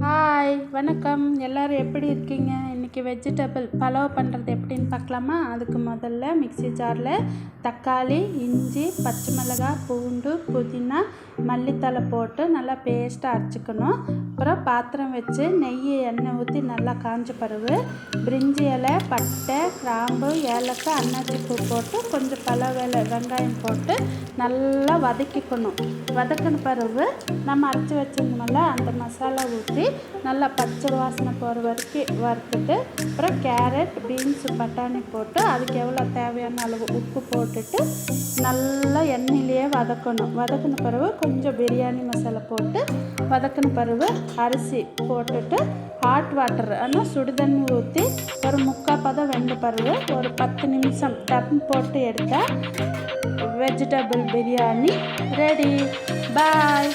Hi வணக்கம். எல்லோரும் எப்படி இருக்கீங்க? இன்றைக்கி வெஜிடபிள் பலாவ் பண்ணுறது எப்படின்னு பார்க்கலாமா? அதுக்கு முதல்ல மிக்ஸி ஜாரில் தக்காளி, இஞ்சி, பச்சை மிளகாய், பூண்டு, புதினா, மல்லித்தழை போட்டு நல்லா பேஸ்ட்டாக அரைச்சிக்கணும். அப்புறம் பாத்திரம் வச்சு நெய் எண்ணெய் ஊற்றி நல்லா காஞ்ச பிறகு பிரிஞ்சி இலை, பட்டை, கிராம்பு, ஏலக்காய், அன்னாச்சி பூ போட்டு கொஞ்சம் வெங்காயம் போட்டு நல்லா வதக்கிக்கணும். வதக்கின பிறகு நம்ம அரைச்சி வச்சிருந்தோம்ல அந்த மசாலா ஊற்றி நல்லா பச்சை வாசனை போகிற வரைக்கும் வறுத்துட்டு அப்புறம் கேரட், பீன்ஸு, பட்டாணி போட்டு அதுக்கு எவ்வளோ தேவையான அளவு உப்பு போட்டுட்டு நல்லா எண்ணெயிலேயே வதக்கணும். வதக்கின பிறகு கொஞ்சம் பிரியாணி மசாலா போட்டு வதக்கின பிறகு அரிசி போட்டுட்டு ஹாட் வாட்டர் ஆனால் சுடுதண்ணி ஊற்றி ஒரு முக்கால் பதம் வெந்த பிறகு ஒரு 10 நிமிஷம் தம் போட்டு எடுத்தால் வெஜிடபிள் பிரியாணி ரெடி. பாய்.